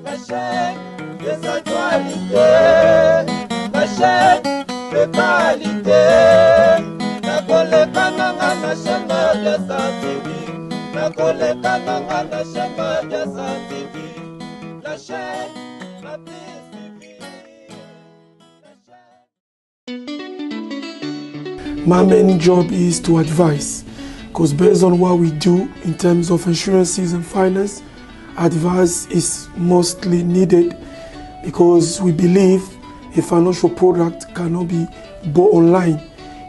La chaîne des actualités, la chaîne de qualité. Na koleka nanga na shema ya TV, na koleka nanga na shema ya TV. La chaîne, la TV. My main job is to advise, because based on what we do in terms of insurances and finance, advice is mostly needed, because we believe a financial product cannot be bought online.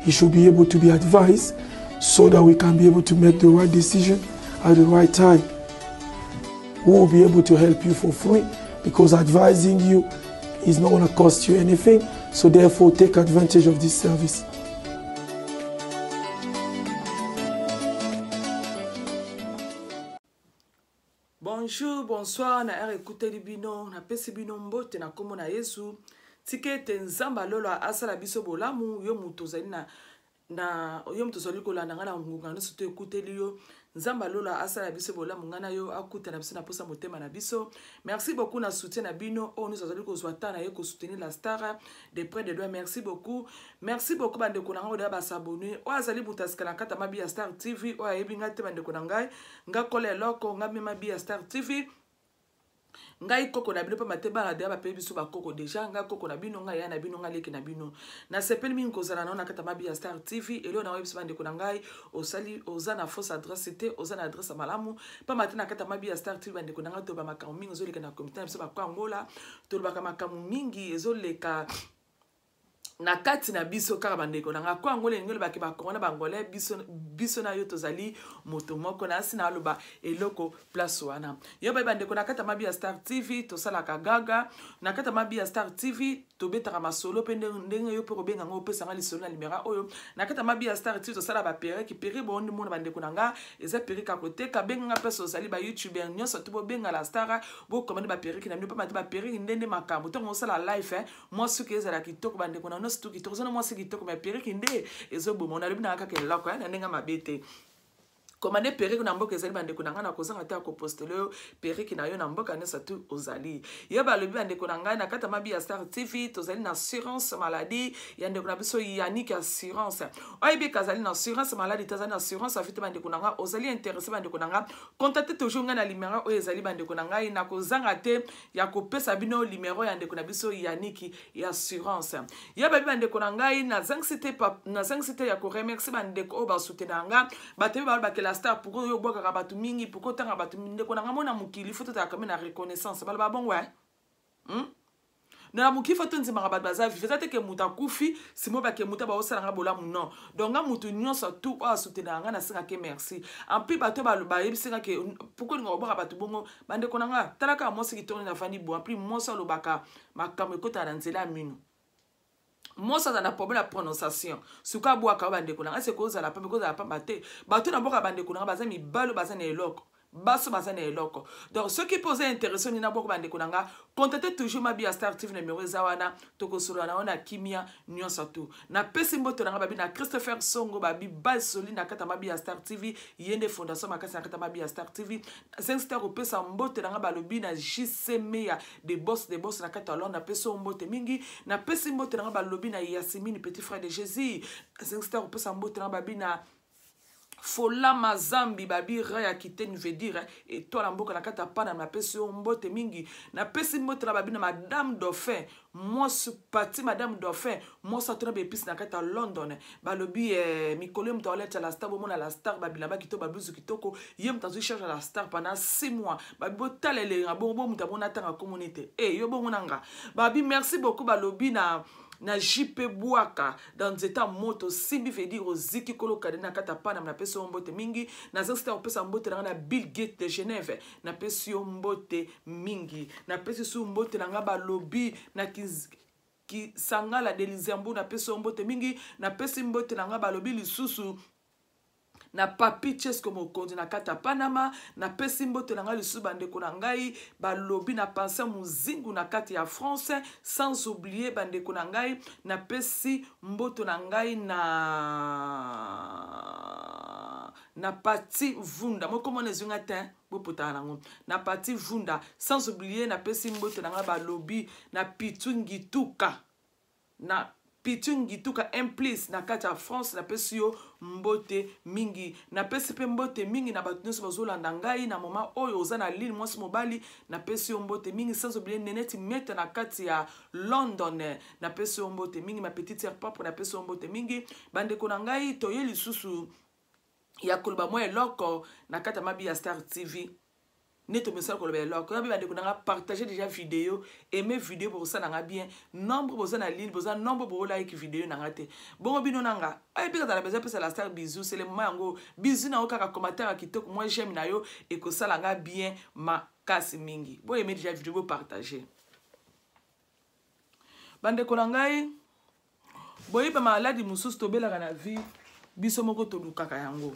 It should be able to be advised so that we can be able to make the right decision at the right time. We will be able to help you for free, because advising you is not going to cost you anything. So therefore, take advantage of this service. Bonjour, bonsoir, na ere écouter libino, na pesi bino mbote na komo na Yesu. Tikete nzamba lolo asala biso bolamu yo mutozali na yo mutozali kolanda ngana ngunga no soto écouter liyo. Nzamba lola asala biso bolamu ngana yo akuta na biso na posa motema na biso. Merci beaucoup na soutien na bino o nous azali ko zwata na ye ko soutenir la star de près de loin. Merci beaucoup. Merci beaucoup bande ko nanga oda ba s'abonner. O azali butaska na kata mabi ya Star TV o ayebi ngate bande ko ngai nga kola eloko nga mema bi ya Star TV. Ngai koko na bino pa mateba na dia ba pe biso ba koko déjà nga koko na bino nga ya na bino nga leki na bino na sepeli min kozala na kata mabi ya Star TV elo na website bande ko ngai osali ozana fausse adresse c'était ozana adresse malamu pa matena kata mabi ya Star TV bande ko ngai to ba makamu mingi ezoleka na comité na biso ba kwa ngola to ba makamu mingi ezoleka na kati na biso kaka bandeko nanga kwa ngole ngole ba ke ba kona bangole biso na yo tozali moto moko na sina loba eloko place wana yo ba bandeko na kata mabi ya Star TV to sala kagaga na kata mabi ya Star TV to betaka masolo pende ndenge yo pe kobenga ngo pesa ngali solo na limera oyo na kata mabi ya Star TV to sala ba pere ki pere bondi mona bandeko nanga eza pere ka kote ka benga pesa sali ba YouTuber nyoso to benga la star bo komande ba pere ki na mpa ba pere ndende makambo to ngosala live moi suki ezala kitoko bandeko na nosto kitoko zona moi suki kitoko ma pere ki nde ezobo mona lobi na kaka eloko na ndenga mabete komande periki na mboka ezali bandeko na ngai na kozanga te ya kopostele periki na yo na mboka nyonso tu ozali yo balobi bandeko na ngai na kata mabi ya Star TV tozali na assurance maladie ya ndeko na biso Yannick assurance oyebi kazali na assurance maladie tozali na assurance afite bandeko na ngai ozali intéressé bandeko na ngai contacte toujours ngai na numéro oyo ezali bandeko na ngai na kozanga te ya kopesa bino numéro ya ndeko na biso Yannick ya assurance yo babi bandeko na ngai na zangsite ya ko remercier bandeko o ba soutenir ngai batebi ba la star pour yo boka kabatu mingi pour kotanga batu ndeko na ngamona mukili foto ta comme na reconnaissance bala ba bon ouais na mukili foto nzima kabatu baza viveza te ke muta kufi simo ba ke muta ba osala ngabola mu non donc nga mutu nyonso tout a soutenir nga na singa ke merci en plus bato ba yebisinga ke pourquoi ngo boka batu bongo bandeko na nga talaka mo sikitoni na fani bo en plus mo so lo baka makamwe kota na nzela mino. Moi ça n'a pas la prononciation suka bwa ka bande kuna ase ko za la pambe ko za la pambate bato na boka bande kuna baza mi balo baza na eloko baso baza na eloko donc ceux qui posaient intéressant ni na boka bande kuna nga contactez toujours ma bia Star TV numéro zawana toko solo na ona kimia nyonso tu na pesi mboto na babi na Christopher Songo babi basoli na kata ma bia Star TV yende fondation makasi na kata ma bia Star TV 5 star ko pesa mboto na balobi na JCMea de boss na kata Londres na peso mbote mingi na pesi mboto na balobi na Yasimine petit frère de Jésus 5 star ko pesa mboto na babi na Fola mazambi babi raya kiteni veut dire et toi la mboka na kata pana na pesi mbote mingi na pesi mbote na babi na madame dauphin moi ce parti madame dauphin moi ça trop épice na kata London balobi mikolo mtolete la star bomona la star babi na ba kito babuzu kitoko yem tanzu cherche la star pendant 6 mois babi botalele ngabombo mutabona tanga communauté yo bongonanga babi merci beaucoup balobi na JP Bouaka dans état moto simbi veut dire oziki kolo kadena kata pana na peso mbote mingi na zesta opesa mbote na Bill Gates de Genève na peso mbote mingi na peso mbote na ngaba lobby na ki sangala de Lizambo na peso mbote mingi na peso mbote na ngaba lobby lisusu na papi chesko mokondi na kata Panama na pesi mbote na ngai lisusu bandeko na ngai balobi na penser muzingu na kati ya France sans oublier bandeko na ngai na pesi mbote na ngai na parti vunda moko mona ezunga te bopota nango na parti vunda sans oublier na pesi mbote nanga ba lobby na pitungituka na pitungituka implis na kati ya France na pesi yo mbote mingi na pesi pe mbote mingi na bato nyonso bazolanda ngai na moma oyo oza na ligne mwasi mobali na pesi yo mbote mingi sans oublier neneti mete na kati ya London na pesi yo mbote mingi ma petite sœur propre na pesi yo mbote mingi bandeko na ngai toye lisusu ya koloba mwa eloko na kati ya mabi ya Star TV neto mesala koloba eloko yabi bandeko na nga partager déjà vidéo aimer vidéo pour ça na nga bien nombre boza na ligne boza nombre bo like vidéo na nga te bongo bino na nga ay pika za la besoin pesa la Star bisous c'est le moment yango bisous na okaka commentaire kitoko moi j'aime na yo et que ça la nga bien makasi mingi bo aimer déjà vidéo partager bandeko na ngai boyi ba maladi mususu tobelaka na vie biso moko tolukaka yango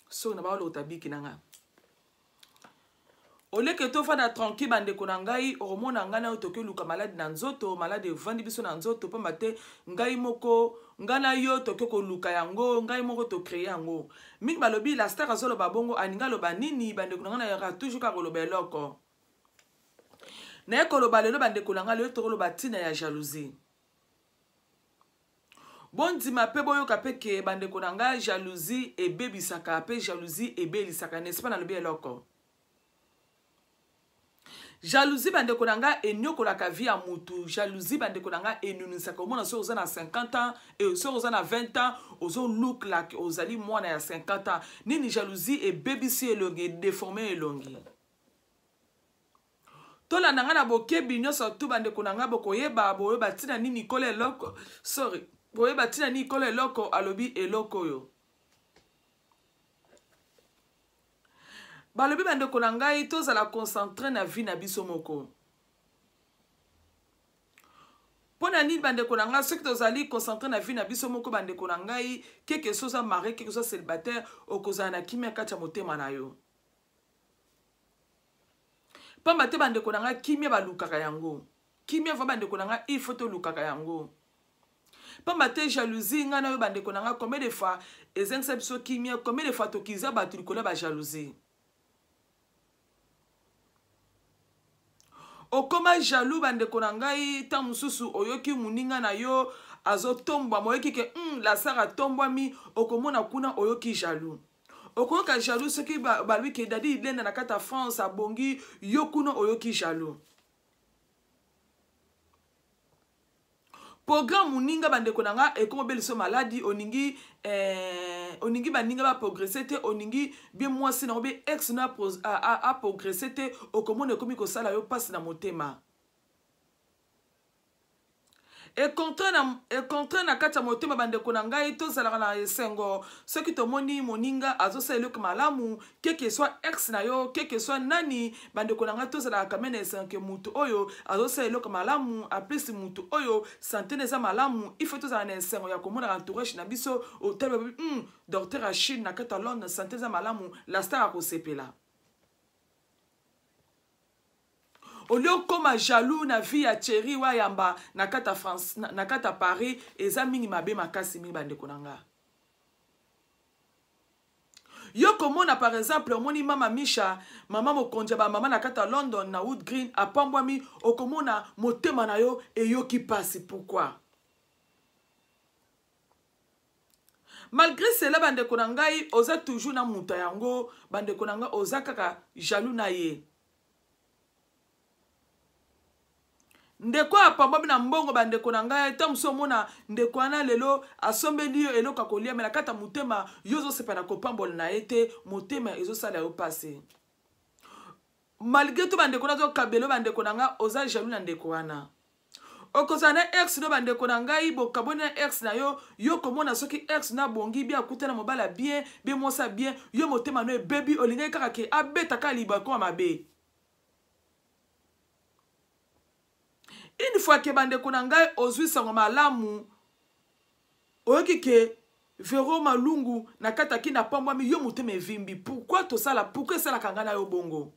so na ba lota biki nanga oleke to fana tranquille bandeko na ngai oromona ngana otoke luka malade na nzoto malade vandi biso na nzoto pamba te ngai moko ngana yo toke ko luka yango ngai moko to créer yango mingi balobi la star azolo babongo aninga loba nini bandeko na ngana yaka toujours ka koloba eloko na ekoloba lelo bandeko na ngai to koloba tina ya jalousie bondima pe boyoka pe ke bandeko na ngai jalousie ebebisaka pe jalousie ebelisaka n'est-ce pas na lobi eloko jalousie bandeko na nga enyokolaka vie ya mutu jalousie bandeko na nga enunisaka omona so oza na 50 ans et so oza na 20 ans ozo look like ozali mwana ya 50 ans nini jalousie ebebisi elongi déformé elongi tola nanga na bokebi nyonso tu bandeko na nga bokoyeba boyeba tina nini kola eloko sorry boyeba tina nini kola eloko alobi eloko yo balobi bandeko na ngai tozala concentré na vie na biso moko pona nini bandeko na ngai soki tozali concentré na vie na biso moko bandeko na ngai keke so oza marié keke so célibataire okozala na kimia kati ya motema na yo pamba te bandeko na ngai kimia balukaka yango kimia va bandeko na ngai il faut tolukaka yango pamba te jalousie ngai na yo bandeko na ngai combien de fois ezengisa biso kimia combien de fois tokiza bato likolo ba jalousie okoma jaloux bandeko na ngai ta mususu oyoki muninga na yo azotombwa moyoki ke la sara tombwami okomona kuna oyoki jaloux okoyoka jaloux soki balwi ke dadi ilenda na kata France abongi yo kuna oyoki jaloux programme muninga bandeko na nga ekomo beliso maladi oningi baninga ba progresser te oningi bien mwasi na obe ex na a progresser te okomona ekomi kosala yo passe na motema et contraire na kati ya motema bandeko na ngai tozalaka na esengo soki tomoni moninga azosala eloko malamu keke soit ex na yo keke soit nani bandeko na ngai tozalaka kame na esengo ke mutu oyo azosala eloko malamu aplisi mutu oyo sante na eza malamu il faut tozala na esengo ya komona entourage na biso otele docteur Achille na kati ya Londres sante eza malamu la star akosepela olio koma jaloux na vie ya Thierry Wayamba na kata France na kata Paris eza mingi mabe makasi mingi bandeko na nga yo komona par exemple omoni mama Misha mama mokonja ba mama na kata London na Wood Green apambwami okomona motema na yo eyoki pasi pourquoi malgré cela bandeko na ngai oza toujours na muta yango bandeko na nga oza kaka jaloux na ye ndeko apambwami na mbongo bandeko na ngai ta muso mona ndeko ana lelo asombeli yo eloko kolia me na kata motema yo zosepa na kopambola na ye te motema ezosala yo pase malgré to bandeko na zokabelo bandeko na ngai oza jaloux na ndeko wana okozala na ex no bandeko na ngai bokaboni na ex na yo yo komona soki ex na bongi bia akutana mobala bien bien mwosa bien yo motema no ebebi olingai kaka ke abetaka liba koma mabe une fois que bandeko na ngai ozwi sango malamu oyoki ke Vero Malungu na kata ki na pambwami yo motema evimbi pourquoi tosala pourquoi esalaka ngai na yo bongo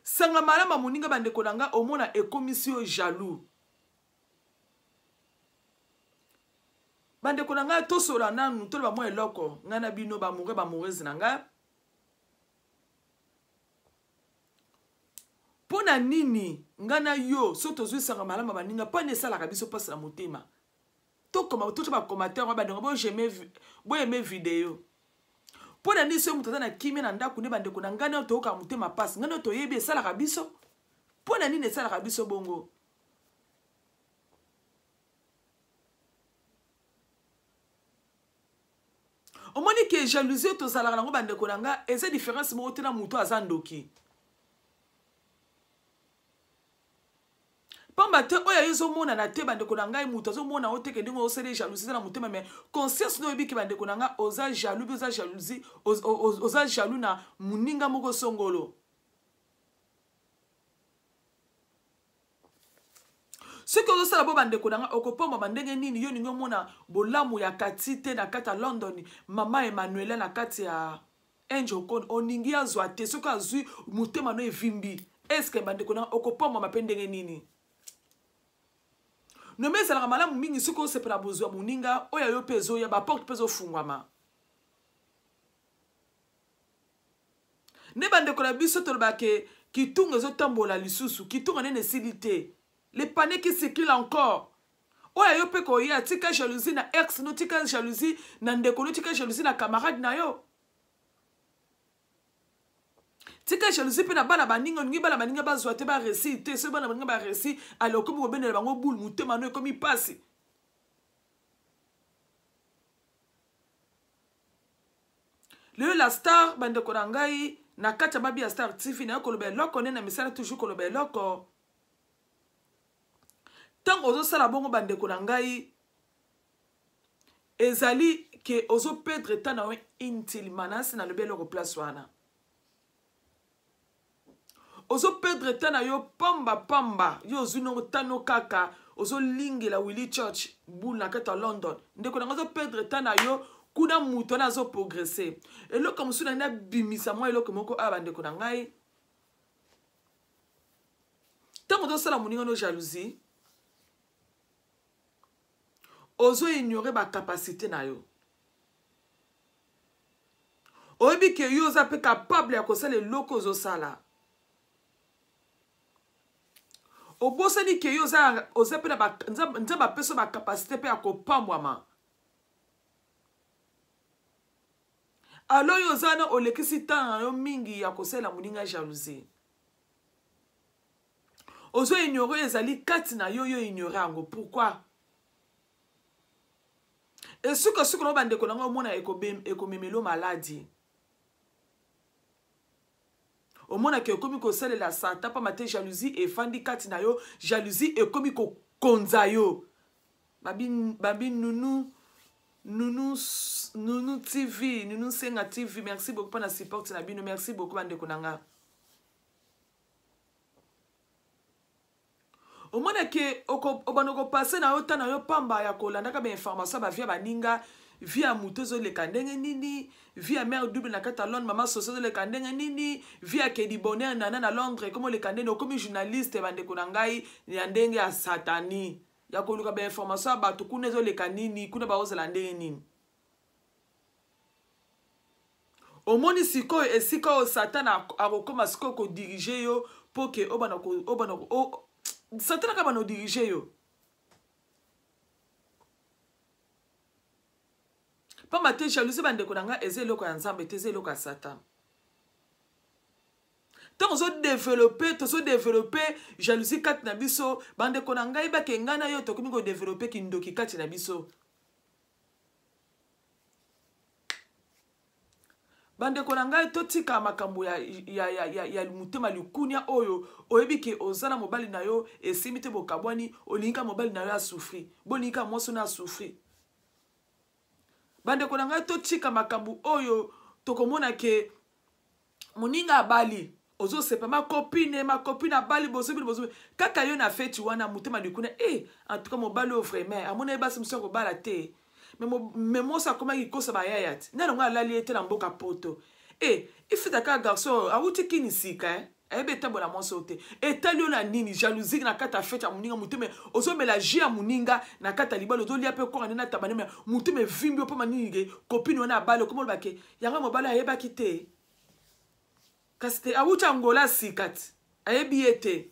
sanga malama moninga bandeko na ngai omona ekomisi yo jaloux bande ko nanga to sola nanu to ba mo eloko ngana bino ba moureuse nanga pona nini ngana yo soto zwi sanga malama baninga pa ne sala kabiso passe na motema to koma to ba commentaire ba ndongo bo aimer vidéo pona ni so mutata na kimi na ndako ne bande ko ngana to ka motema passe ngana to yebi sala kabiso pona nini sala kabiso bongo omoni ke jalousie to sala ngo bande ko nga eza différence mo tena muto azandoki pamba te oya yezo mona na te bande ko ngai muto zo mona o te ke ndingo o sele jalousie na mutema mais conscience no ebi ke bande ko nga oza jaloux oza jalousie oza jaloux na muninga moko songolo ce que vous savez bande ko nga okopomba bandenge nini yo ningo mona bolamu ya katite na kata London mama Emmanuela na kati ya Angel Con oningi azwa te ce que azui mutema no evimbi est-ce que bande ko nga okopomba mapendenge nini no me sala malamu mingi ce que c'est pour abozwa muninga oya yo pezo ya ba porte pezo fungwama ne bande ko la biso to ba ke kitunga zo tambola lisusu kitunga nene silité les panneaux qui circulent encore. Oya yo pe ko ya tika jalousie na ex no tika jalousie na ndeko no tika jalousie na camarade na yo. Tika jalousie pe na bana baninga ngi bana baninga bazwa te ba récit se bana baninga ba récit alors comme obene bango boule mutema no comme il passe. Le la star bande ko ngai na kata babi ya Star TV na ko lobe loko na misala toujours ko lobe loko. Tant ozo sala bongo bande ko ngai ezali ke ozo perdre temps na intil manas na lebelo ko place wana ozo perdre temps na yo pamba yo zuno tano kaka ozo lingela Willie Church boule na kata London ndeko na ozo perdre temps na yo kuna muto na zo progresser eloko musuna na bimisa mo eloko moko abande ko ngai tant ozo sala muninga no jalousie ozo ignorer ba capacité na yo oyebi ke yo za pe capable ya kosala eloko ozo sala obosani ke yo za oza pe na ba nzamba peso ba capacité pe ya kopambwama alors yo za na olekisi temps yo mingi ya kosala muninga jalousie ozo ignorer ezali kati na yo ignorer yango pourquoi. Et ce que nous avons dit, c'est que nous maladie. Au moins, que comme que la sata pas maté jalousie et fandi katinayo jalousie et comme que konzayo. Babi nounou TV, nounou senga TV. Merci beaucoup pour la support na bino. Merci beaucoup bande konanga. Au moins que obanoko passer na yota na yo pamba ya kolanda ka ba information ba via baninga via mutezo le kandenge nini via mère double na Catalogne maman soso le kandenge nini via Kedi Bonheur nana na Londres comme le kandenge comme journaliste bande ko ngai ya ndenge ya satani ya koluka ba information ba tukunezo le kanini kuna ba ozela ndenge nini omoni siko esika o satana akokoma siko ko diriger yo pour que obanako Satan ka bano diriger yo. Pa matin jalousie bande ko nga ezelo ko nzambe tezelo ka Satan. Tant ozo développer jalousie kat na biso bande ko nga iba ke ngana yo to komi ko développer kindoki kat na biso. Bande ko ngai totika makambo ya mutema likunia oyo oyebi ke ozana mobali na yo esimite bokabwani olinga mobali na yo a souffrir bolinga moso na souffrir bande ko ngai totika makambo oyo tokomona ke muninga abali ozo sepa ma copine abali bozo kaka yo na feti wana mutema likunia en tout cas mobali o vraiment amona basi mso ko bala te. Mais moi ça comment il cause ba yayat na nga lali ete na mboka poto il fait ka garçon a wuti kini sika ayebe tambola mwasi ote etali yo na nini jalousie na kata fete ya moninga muteme ozomela jus ya moninga na kata libala ozolia mpe koka nde na tabane me muteme evimbi yo mpo manini ke kopine wana abale okomoloba ke yango mobali ayebaki te kasi te awuti angola sika ti ayebi ye te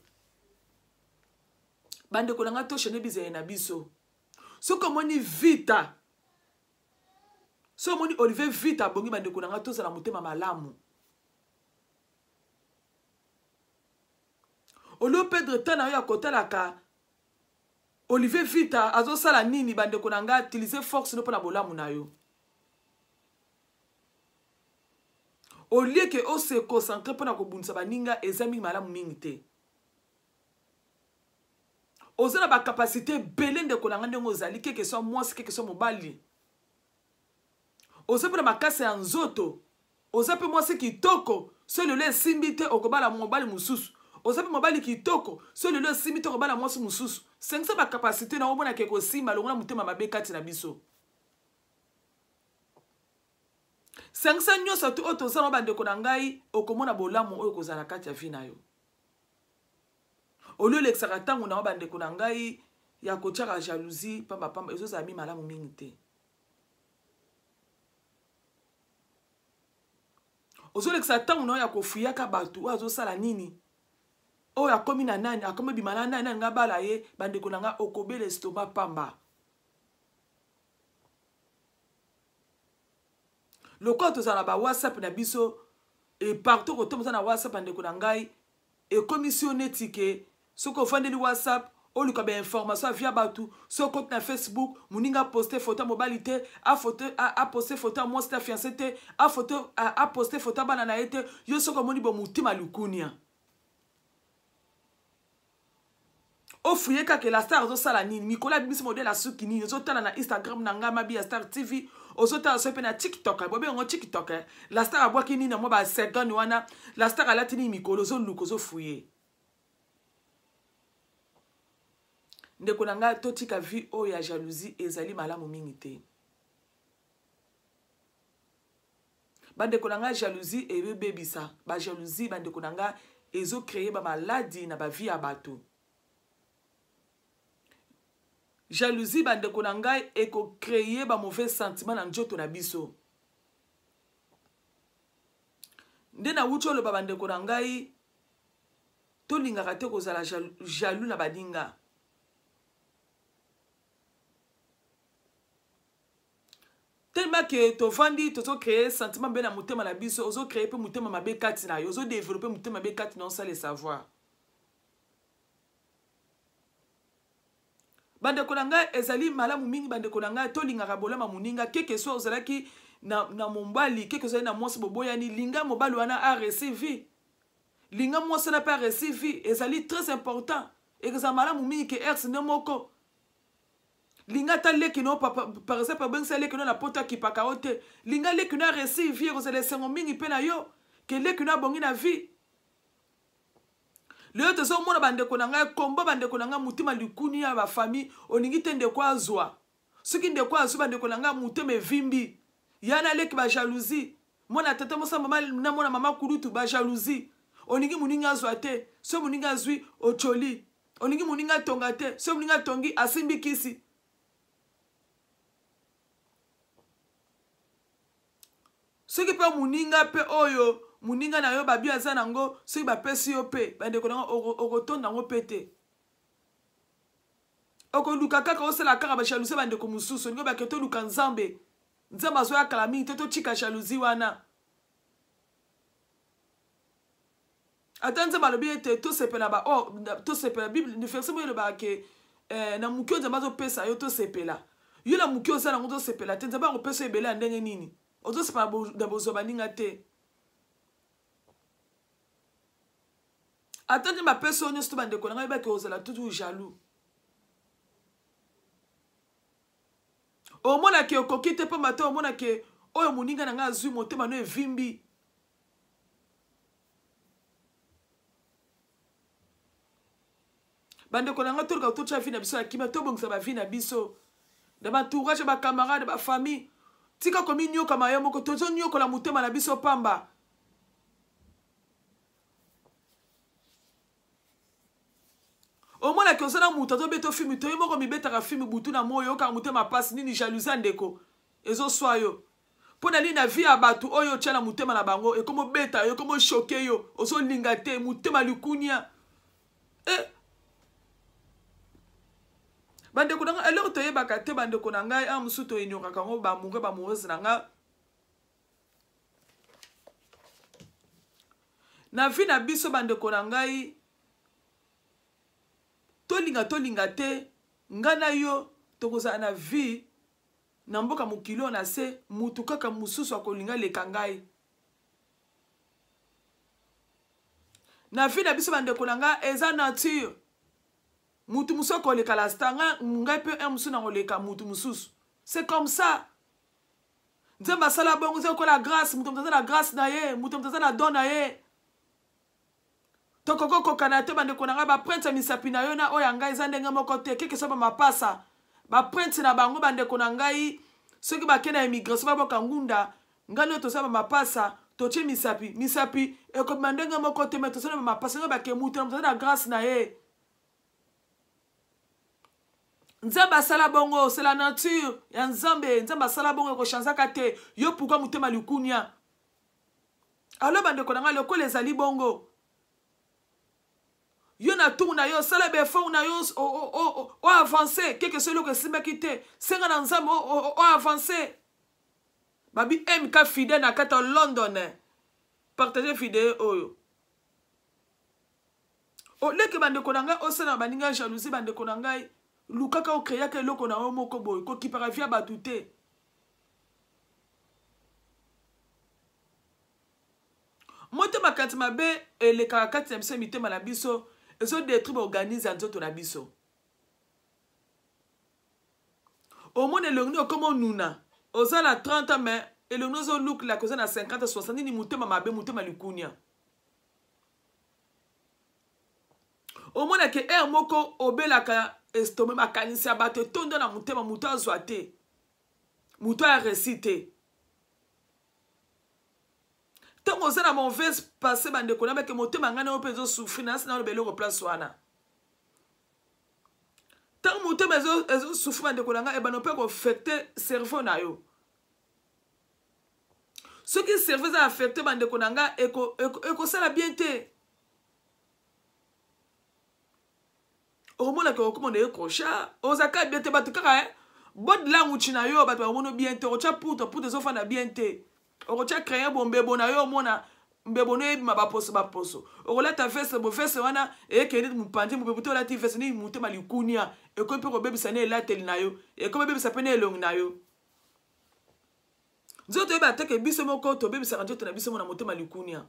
bandeko na nga toshene bizeye na biso soki omoni vita so omoni Olivier vita abongi bandeko na nga tozala motema malamu olio pedre ta na yo ya kotalaka Olivier vita azosala nini bandeko na nga utiliser force no mpo na bolamu na yo olie ke ose concentre mpo na kobundisa baninga eza mingi malamu mingi te oza na bakapasité ebele ndeko na nga ndenge ozali keke so mwasi keke so mobali oza mpe na makasi ya nzoto oza mpe mwasi kitoko so lelo esimbi te okobala mobali mosusu oza mpe mobali kitoko so lelo esimbi te okobala mwasi mosusu sengisa bakapasité na omona ke kosimba longo na motema mabe kati na biso sengisa nyonso tu oyo tozala bandeko na ngai okomona bolamu oyo kozala kati ya vi na yo olio olekisaka ntango na yo bandeko na ngai ya kotiaka jalousie pambapamba ezozala mi malamu mingi te ozolekisa ntango na yo ya kofuyaka bato oyo azosala nini oyo akomi na nani akomi bima na nani nga bala ye bandeko na nga okobela estoma pamba lokola tozala na ba whatsapp na biso partout koto moza na whatsapp bandeko na ngai ekomisi neti ke soki ofandeli whatsapp oluka bainformation via bato soki okoti na facebook moninga aposte foto ya mobali te aposte foto ya mwasi te afiance te aposte foto ya bana na ye te yo soki omoni bomutima lukunia ofuye kaka la star ozosala nini mikolo abimisi modele asuki nini ozotala na instagram na ngai mabi ya star tv ozotala so mpe na tiktok bobe yango tiktok la star abwaki nini na mwa basegani wana la star alati nini mikolo ozoluka ozofuye ndeko na ngai totika vi oyo ya jalousie ezali malamu mingi te bandeko na ngai jalousie ebebebisa bajalousie bandeko na ngai ezokreye bamaladi na bavi ya bato jalousie bandeko na ngai ekokreye bamauvais sentiment na nzoto na biso nde na wuti oloba bandeko na ngai tolingaka te kozala jaloux na baninga tellement que tovandi tozocreye sentiment mbe na motema na biso ozocreye mpe motema mabe kati na yo ozodeveloppe motema mabe kati na osala savoir bandeko na ngai ezali malamu mingi bandeko na ngai tolingaka bolama moninga keke so ozalaki na mobali keke ozali na mwasi boboyani linga mobali wana arecevi linga mwasi na mpe arecevi ezali très important ekozala malamu mingi ke ex nde moko linga ta leki no par exemple bengisa leki no na poto akipaka o te linga leki no arecevi ekozala esengo mingi mpe na yo ke leki no abongi na vie leo tozomona bandeko na ngai kombo bandeko na ngai mutima likuni ya bafamille olingi te ndeko azwa soki ndeko azwi bandeko na ngai mutema evimbi yana aleki bajalousie mona tata mosa mama na mona mama kulutu bajalousie olingi moninga azwa te so moninga azwi ocholi olingi moninga atonga te so moninga atongi asimbi kisi soki mpe moninga mpe oyo muninga na yo babi aza nango soki bapesi yo mpe bandeko nango okotonda yango mpe te okoluka kaka osala kaka bajalousie bandeko mosusu olingo bake toluka nzambe nzambe azoyakala mingi te totika jalousie wana ata nzambe alobi ete tosepela tosepela bible verset moyo elobaka ke na moki oyo nzambe azopesa yo tosepela yo na moki oza nango tosepela te nzambe akopesa yo ebele ya ndenge nini ozosepela na bozwa baninga te ata nde bapesa oyo nyonso to bandeko na ngai yebaki ozala toujours jaloux omonake okoki te pamba te omonake oyo moninga na ngai azwi motema no evimbi bandeko na ngai toluka totya vi na biso ya kimia tobongisa bavi na biso na baentourage bacamarade bafamille tika komi nyokama yo moko tozonyokola motema na biso pamba au moins la que osala mutu azobeta film to moko mibetaka film butu na moyo okanga motema pasi nini jalousie ndeko ezoswa yo mpo na nini na vie ya bato oyo otya na motema na bango ekomobeta yo ekomochoke yo ozolinga te motema likunia bandeko na ngai eloko toyebaka te bandeko na ngai a mosusu toyenyokaka yango bamoureux bamoureuse na ngai na vie na biso bandeko na ngai tolinga te ngai na yo tokozala na vie na mboka mokili na se mutu kaka mosusu akolinga leka ngai na vie na biso bandeko na ngai eza nature mutu mosusu akoleka la sta ngai mpe mosusu nakoleka mutu mosusu c'est comme ça nzambe asala bongo eza kola grâce mutu moto aza na grâce na ye mutu moto aza na don na ye tokokokokana te bandeko na ngai baprince ya misapi na yo na oyo ya ngai eza ndenge moko te keke so bamapasa baprince na bango bandeko na ngai soki bakende na immigration baboka ngunda ngai oyo tosala bamapasa totie misapi ekobima ndenge moko te me tosala bamapasa ngai bake mutu na moto aza na grâce na ye nzambe asala bongo c'est la nature ya nzambe asala bongo ekochanzaka te yo pourkua motema likunia alo bandeko na ngai lokola ezali bongo yo na tour na yo sala befort na yo o avancer quelque chose eloko esimbaki te senga na nzambe o avancer babi mk fidèle na kati ya London partage fidèle oyo oleke bandeko na ngai osala baninga jalousie bandeko na ngai lukaka okreaka eloko na yo moko boye kokipaka via bato te motema kati mabe elekaka kati na biso mitema na biso ezodétruire baorganise ya nzoto na biso omona elongi okoma onuna oza na 30 mais elongi ozolukilaka oza na 50 60 nini motema mabe motema likunia omona ke ere moko obelaka estome makanisi ya bato etondo na motema moto azwa te moto aresi te ntango oza na mauvaise passé bandeko na beke motema ngai na yo mpe ezosufri na nasi na yo beloko place wana ntango motema ezosufri bandeko na ngai ebano mpe koaffecte cerveau na yo soki cerveau eza affecte bandeko na ngai ekosala bien te okomonaka okomona ekrocha ozaka bien te bato kaka body language na yo bato bakomono bien te okotya putre ezofanda bien te okotya créer bombebo na yo omona mbebo no ebima baposo okolata vese bovese wana ekende mopandi mobebo te olati vese nini motema likunia ekomi mpe kobebisa na elateli na yo ekomi ebebisa mpe na elongi na yo nzoto toyeba teke biso moko tobebisaka nzoto na biso mo na motema likunia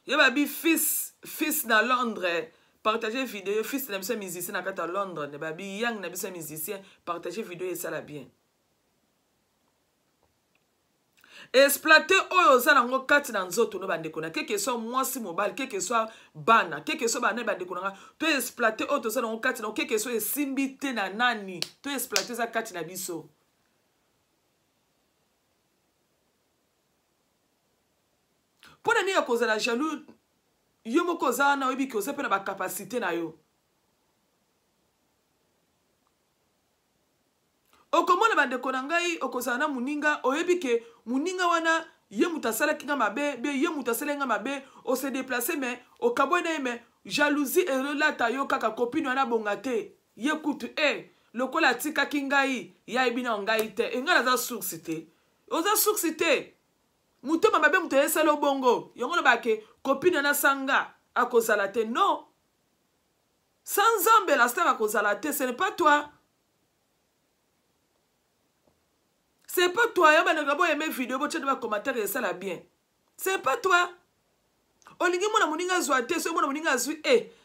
yeba bi fils na Londres partager vidéo fils na biso musicien na kati ya Londres ne babi yang na biso musicien partager vidéo esala bien exploiter oyo oza nango kati na nzoto no bandeko na keke so mwasi mobali keke so bana keke so bana bandeko na nga to exploiter oyo toza nango kati na keke so esimbi te na nani to exploiter za kati na biso pona ni ya kozala jaloux yo moko oza na oyebi ke oza mpe na bakapasité na yo okomona bandeko na ngai okozala na moninga oyebi ke moninga wana ye moto asalaki nga mabe be ye moto asali nga mabe ose déplace me okaboi na ye me jalousie elolata yo kaka kopine wana bonga te ye kutu lokola atikaki ngai ya yebi na ngai te engai naza source te oza source te motema mabe moto ayesala obongo yango lobake kopine na sanga akozala te non sans nzambe la star akozala te ce n'est pas toi. C'est pas toi, y'a pas de aimé vidéo, tu as commentaire et ça la bien. C'est pas toi. Olingi mona moninga zoate, so mona moninga zui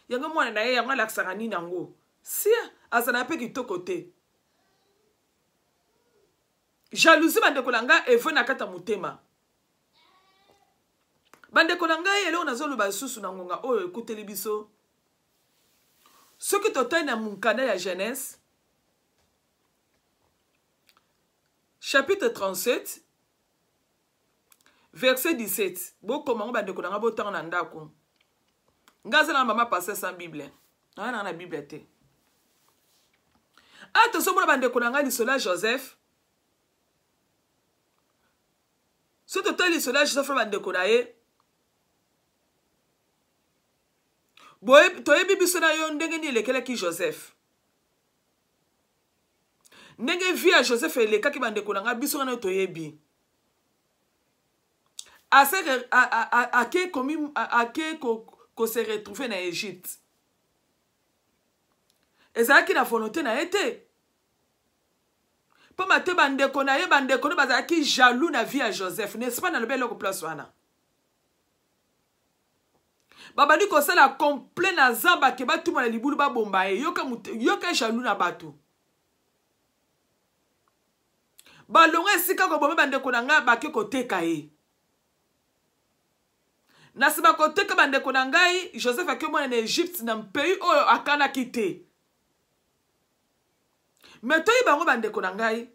yanga mwana na ye yanga laksarani nango. Si azana pe kitoko te. Jalousie bandeko langa evwe na kata motema. Bandeko langa yele nazolo ba susu na ngonga oyo ekuteli biso. Soki totai na munkanda ya Genèse chapitre 37 verset 17. Bo komango bandeko nanga botanga na ndako. Ngaza na maman passé sans Bible. Non, na na Bible te. Ah, to so mona bande konanga lisola Joseph. So to tali lisola Joseph bande konaye. Boye to yebi biso na yo ndenge ni lekele ki Joseph. Ndenge via Joseph eleka ki bande konanga biso na to yebi. Ake ko se retrouver na Égypte. Ezaki na volonté na été. Pour mate bande konaye bande kono bazaki jaloux na vie à Joseph, n'est-ce pas dans le bel place wana. Babani ko sala complet na zamba ke batu na libulu ba bombaye yoka jaloux na batu. Balonga sika ko bombe bande konanga ba ke ko teka ye. Na siba ko teka bande konangai Joseph a ke mo na Égypte na pays oyo akana kite. Mais toyi bango bande konangai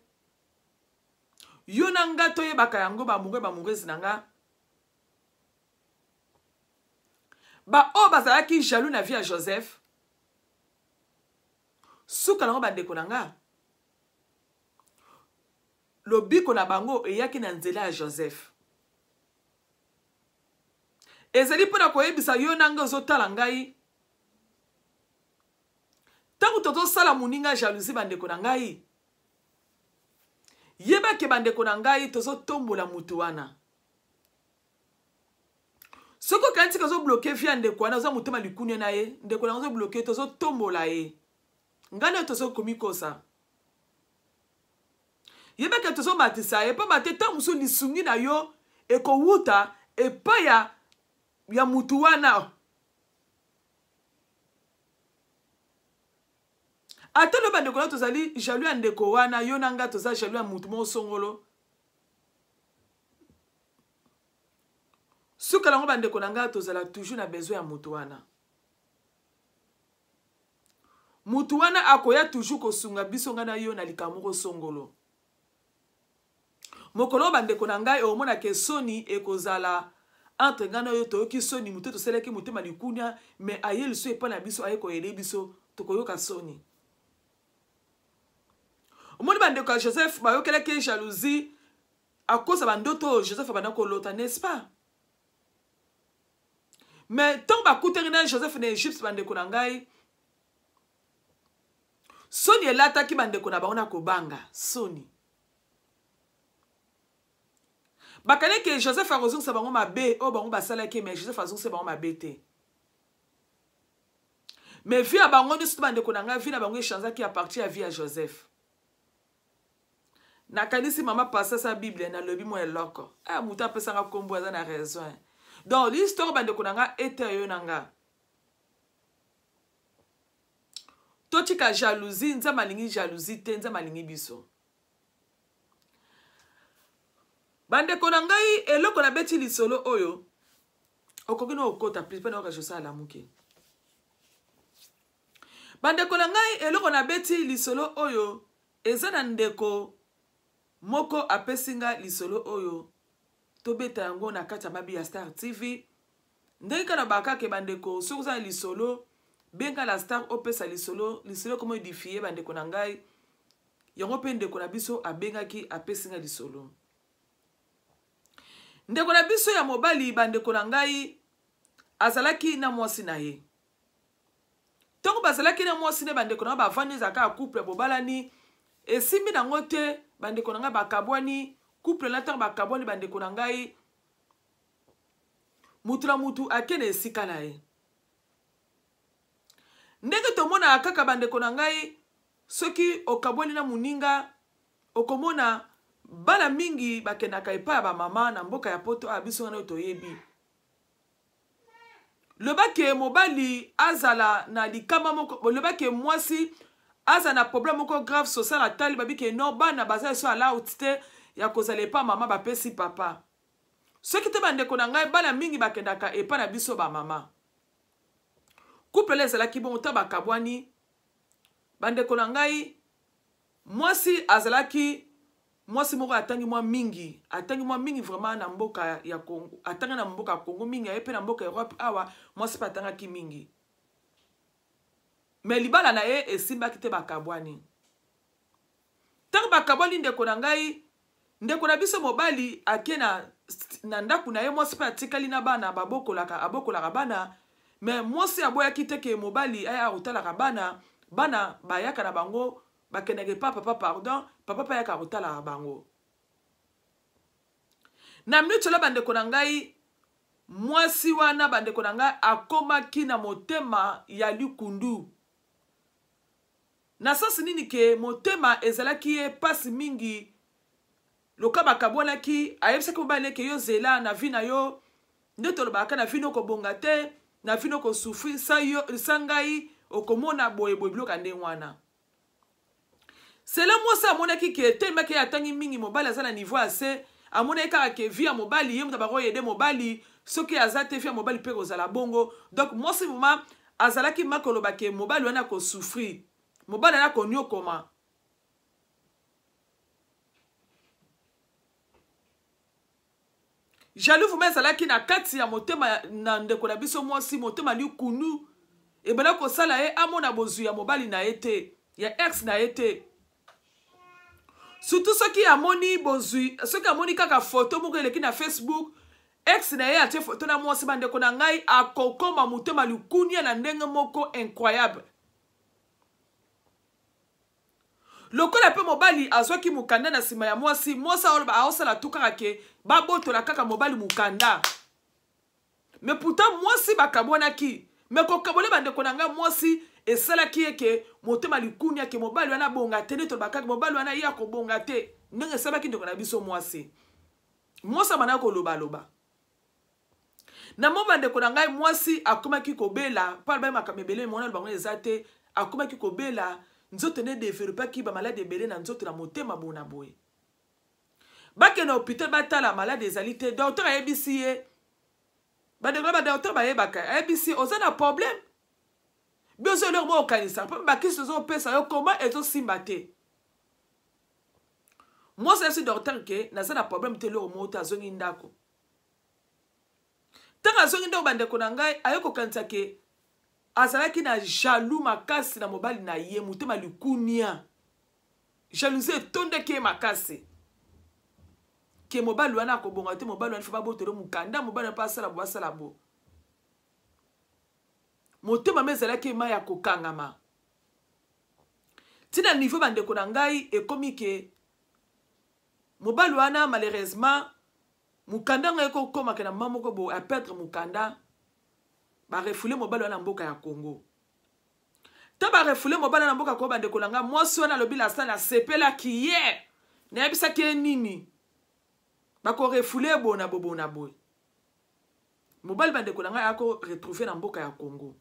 yo nanga toye baka yango ba mungwe zinanga ba o bazalaki jaloux na vie à Joseph suka lango bande konanga lobiko na bango eyaki na nzela ya Joseph ezali pona koyebisa yo nanga ozotala ngai tangu toto sala muninga jalousie bandeko na ngai yeba ke bandeko na ngai tozo tombola mutu wana soko kanti kazo bloquer via ndeko wana oza mutema likune na ye ndeko na ozo bloquer tozo tombola ye ngane tozo komikosa yeba ke tozo matisa ye pa mateta muso lisungi na yo eko wuta epa ya mutu wana. Ata lo bande kola tozali jaloux ndeko wana yo nanga toza jaloux mutu mo songolo. Suka lango bande konanga tozala toujours na besoin ya mutu wana. Mutu wana akoya toujours kosunga biso ngana yo na likambo ko songolo. Mokolo bande konanga e omona ke soni ekozala entre ngana yo toyoki soni mutu to seleki mutu malikunya mais ayeli so epa na biso ayeko ele biso tokoyoka soni. Omoni bande ko Joseph ba yokela ke jalousie à cause bandoto Joseph bana ko lota n'est-ce pas? Mais tant ba kuterina Joseph na Égypte bande ko nangai soni elata ki bande ko na ba ona ko banga soni. Bakane ke Joseph a raison sa bango mabe o bango basala ke mais Joseph a raison sa bango mabete. Mais vie à bango ni stu bande ko nangai vie na bango chanza qui appartient à vie à Joseph. Na kanisi mama passe sa Bible na lobi mo eloko. Ah muta pesa nga kombo aza na raison. Donc l'histoire bande ko nanga était yo nanga. Totika jalousie nza malingi jalousie te nza malingi biso. Bande ko nangai eloko na beti lisolo oyo. Okokino okota pripe na okajosa la muke. Bande ko nangai eloko na beti lisolo oyo ezana ndeko moko apesinga lisolo oyo tobeta yango na kati ya mabi ya Star TV ndenge kana baka ke bandeko sokuza lisolo benga la Star opesa lisolo comme édifier bandeko na ngai yango pe ndeko na biso abengaki apesinga lisolo ndeko na biso ya mobali bandeko na ngai azalaki na mwasi na ye tongo bazalaki na mwasi ne bandeko na bavandi zaka couple bobalani esimbi nango te bandeko na ngai bakabwani couple na tango bakabwani bandeko na ngai mutu na mutu akene esika na ye ndenge tomona kaka bandeko na ngai soki okabwani na muninga okomona bana mingi bakendaka epai ya bamama na mboka ya poto abiso wana toyebi lobake mobali azala na likama moko lobake mwasi aza na problème moko grave social atali babi ke no bana baza so ala utite ya kozala epa mama bapesi papa soki te bandeko na ngai bana mingi bakendaka epa na biso ba mama couple ezalaki bon ta bakabwani bandeko na ngai mwasi azalaki mwasi moko atangi mwa mingi vraiment na mboka ya Congo, atanga na mboka ya Congo mingi, ayepe na mboka Europe awa mwasi pa atanga ki mingi. Mais libala na ye esimba kite bakabwani. Tango bakabwani ndeko na ngai, ndeko na biso mobali ake na ndaku na ye mwasi pa atikali na bana abokolaka bana, mais mwasi aboya kite ke mobali aya akotalaka bana bayaka na bango bakendeke papa pardon, papa pa yaka akotalaka bango. Na minute la bandeko na ngai, mwasi wana bandeko na ngai akomaki na motema ya likundu. Na sasi nini ke motema ezalaki ye pasi mingi, loka bakabwanaki ayebisaki mobali ke yo zela na vi na yo, nde tolobaka na vi no kobonga te, na vi no kosufri sa ngai okomona boye biloka nde wana. Cela mwasi amonaki ke telemaki atangi mingi mobali aza na niveau assez, amonaki kaka ke vi ya mobali ye muta bako yede mobali soki aza te vi ya mobali pe kozala bongo. Donc mwasi moma azalaki makoloba ke mobali wana kosufri, mobali wana konyokoma. Jaloux vous ezalaki na kati ya motema na ndeko na biso mwasi, motema likunu ebana kosala ye amona bozu ya mobali na ete ya ex na ete. Surtout soki amoni bozui, soki amoni kaka photo moko eleki na Facebook, ex na ye atie photo na mwasi bandeko na ngai akokoma motema likunia na ndenge moko incroyable. Lokola pe mobali azwaki mukanda na sima ya mwasi, mwasi aosala tu kaka ke babotola kaka mobali mukanda. Mais pourtant mwasi bakabwanaki, mais kokabole bandeko na ngai mwasi esalaki eke motema likunia ke mobali wana bonga te, to bakaki mobali wana ya ko bonga te, ndenge esalaki ndeko na biso mwasi. Mwasi bana ko loba. Na mo bandeko na ngai mwasi akomaki kobela, pa ba makamebele mona bango ezate, akomaki kobela, nzoto ne développer ki ba malade ebele na nzoto na motema bona boye. Bake na hôpital batala malade ezalite, docteur ayebisi ye. Bandeko ba docteur ba yebaka, ayebisi ozana problème. Bezo leur mo okanisa, pa ba kiso zo pesa yo comment ezo simbate. Moi c'est ce docteur ke na zana problème te lo mo ta zongi ndako. Tanga zongi ndako bandeko na ngai ayoko kanisa ke azalaki na jaloux makasi na mobali na ye motema likunia. Jalousie tonde ke makasi. Ke mobali wana ko bonga te, mobali wana fa botoro mukanda, mobali pa sala bo sala bo. Motema mezalaki ma ya kokangama. Tina niveau bandeko na ngai ekomi ke mobali wana malheureusement mukanda ngai ko koma ke na mama ko bo a perdre mukanda. Ba refoule mobali wana mboka ya Congo. Ta ba refoule mobali wana mboka ko bandeko na ngai mwasi wana lobi la sana sepela ki ye. Na yebisa ke nini? Ba ko refoule bona bobona boy. Mobali bandeko na ngai ako retrouver na mboka ya Congo.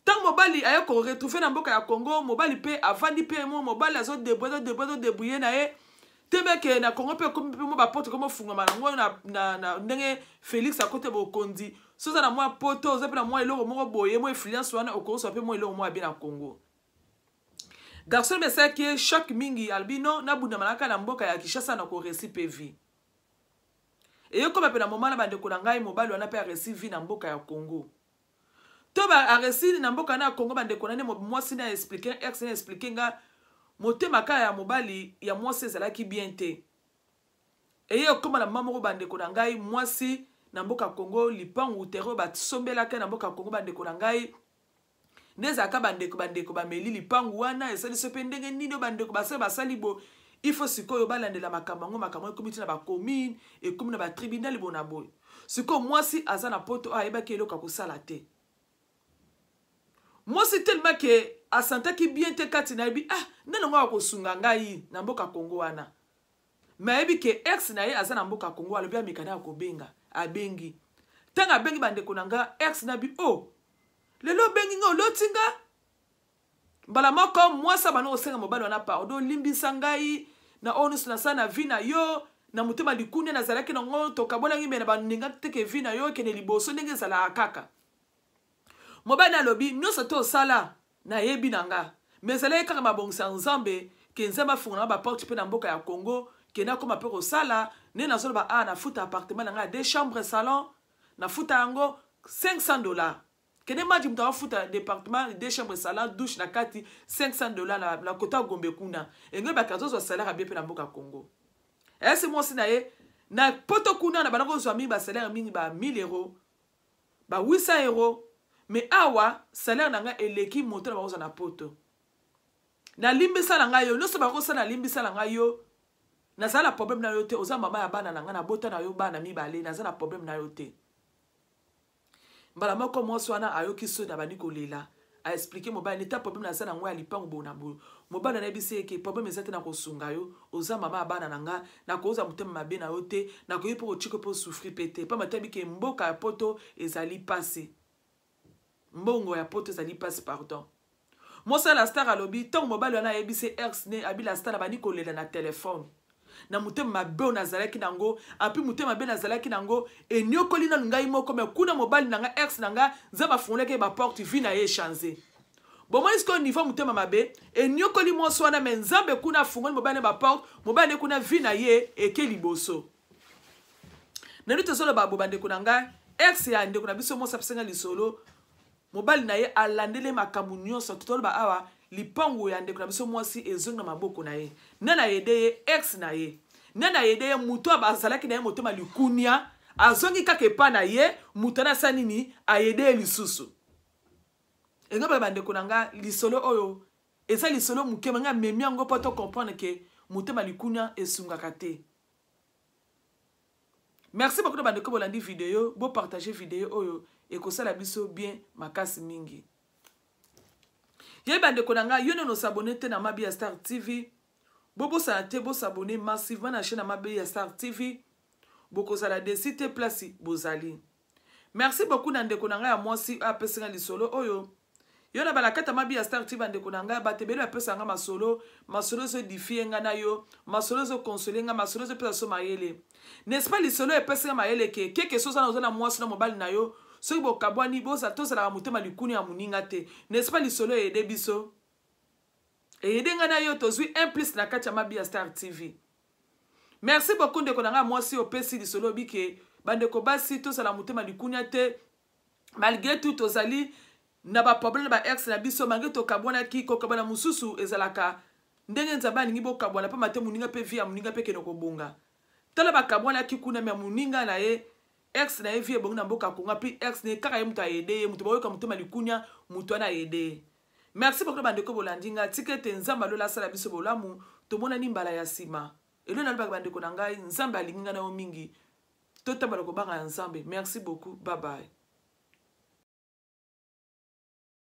Tant mobali ayako retrouver na mboka ya Congo, mobali pe avandi pe mo mobali azo débrouiller na ye. Tebeke na Congo pe comme mo ba porte comme funga mango na ndenge Félix à côté bokondi. Soza na moi poto oza pe na moi eloko moko boye mo influence wana okoso pe mo eloko mo abi na Congo. Garçon me sait que choc mingi albino na bunda malaka na mboka ya Kinshasa na ko récit PV. Et yo comme pe na moment na bande ko na ngai mobali wana pe récit vie na mboka ya Congo. Toba a récit na mboka na Congo bande ko na ne moi sina expliquer ex na expliquer nga motema ka ya mobali ya mwasi ezalaki bien te. Et yo comme na maman bande ko na ngai mwasi na mboka Congo lipangu terro ba sombela ka na mboka Congo bande ko na ngai neza ka bande ko ba meli lipangu wana esali so pendenge nino bande ko ba sali bo. Il faut sikoyo balandela makambo komiti na ba commune et comme na ba tribunal bona boy. Siko mwasi aza na poto ayeba ke eloka kosala te. Mwasi tellement que asantaki bien te kati na bi nana ngwa kosunga ngai na mboka Congo wana. Mais ebi ke ex na ye aza na mboka Congo alobi amikana ko benga abengi. Tanga bengi bandeko nanga ex na bi lelo bengi ngo lotinga. Mbala moko mwasa bana osenga mobali wana pardon limbisa ngai na onus na sana vina yo na mutema likunia na zalaki na ngo tokabona ngi mena baninga teke vina yo kene liboso ndenge zala kaka. Mobali na lobi nyoso to sala na yebi nanga. Mais zala kaka mabongisa nzambe ke nzamba fungana ba porte pe na mboka ya Congo kena koma pe kosala ne nazolo ba na futa appartement na nga 2 chambres salon na futa yango $500 kene maji mtu afuta département 2 chambres salon douche na kati $500 na kota Gombe kuna engwe ba kazozo salaire bien pe na mboka Congo ese mo sina ye na poto kuna na banako zo mi ba salaire mingi ba 1000 euros ba 800 euros mais awa salaire na nga eleki moto na bakoza na poto na limbisa na nga yo no so bakosa na limbisa na nga yo na sala problème na yo te oza mama ya bana na nga na bota na yo bana mibale na sala problème na yo te mbala moko mwasi wana ayoki so na bani kolela a expliquer mobile neta problème na za na ngwa lipango bona bo mobile na bise ke problème ezate na kosunga yo oza mama ya bana na nga na koza mutema mabe na yo te na koyi po chiko po souffrir pété pa matabi ke mboka ya poto ezali passé mbongo ya poto ezali passé pardon mosa la star alobi tong mobile wana yebise ex ne abi la star bani kolela na téléphone na mutema mabe na zalaki nango api mutema mabe na zalaki nango enyokoli na ngai moko me kuna mobile nanga ex nanga zaba fonleke ba porte vie na ye changer bon moi est-ce que niveau mutema mabe enyokoli moso wana menzambe kuna fungoli mobile ba porte mobile kuna vie na ye ekeli boso na nito solo ba bobande kunanga ex ya ndeko na biso mosa psenga lisolo mobile na ye alandele makambu nyonso totolo ba awa lipango ya ndeko na biso mwasi ezonga maboko na ye nana yede ex na ye nana yede muto abazalaki na ye motema likunia azongi kaka epa na ye muto na sanini ayede lisusu engaba bandeko nanga lisolo oyo eza lisolo mukema nga memi yango poto comprendre que motema likunia esungaka te. Merci beaucoup de bandeko bolandi vidéo bo partager vidéo oyo ekosala biso bien makasi mingi. Yé bandeko nanga yo no s'abonner te na Mabia Star TV. Bobo sa te bo s'abonner massivement na chaîne Mabia Star TV. Boko sala desite place bozali. Merci beaucoup ndeko nanga ya mwasi apesinga lisolo oyo. Yo na balakata Mabia Star TV ndeko nanga batebelo apesanga masolo so difienga na yo, masolo so consolenga, masolo so pesa so mayele. N'est-ce pas lisolo epesinga mayele ke quelque chose na ozana mwasi na mobile na yo. Soki bokabwani bosa tosala mutema likuni ya muninga te. N'est-ce pas lisolo ede biso? Ede nga na yo tozwi implice na kati ya Mabia Star TV. Merci beaucoup ndeko nanga mwasi opesi lisolo bike bandeko basi tosala mutema likuni te. Malgré tout tozali na ba problème ba ex na biso malgré to kabwana ki ko kabana mususu ezalaka ndenge nzaba ningi bo kabwana pa mate muninga pe via muninga pe kenoko bonga. Tala ba kabwana ki kuna me muninga na ye ex na vie bonga mboka konga pi ex ne kaka ye mutu ayede mutu boyoka mutu malikunya mutu ana yede. Merci beaucoup bandeko bolandinga tikete nzamba lola sala biso bolamu to mona ni mbala ya sima elo na ba bandeko na ngai nzamba alinga na o mingi tota baloko banga nzambe. Merci beaucoup, bye bye.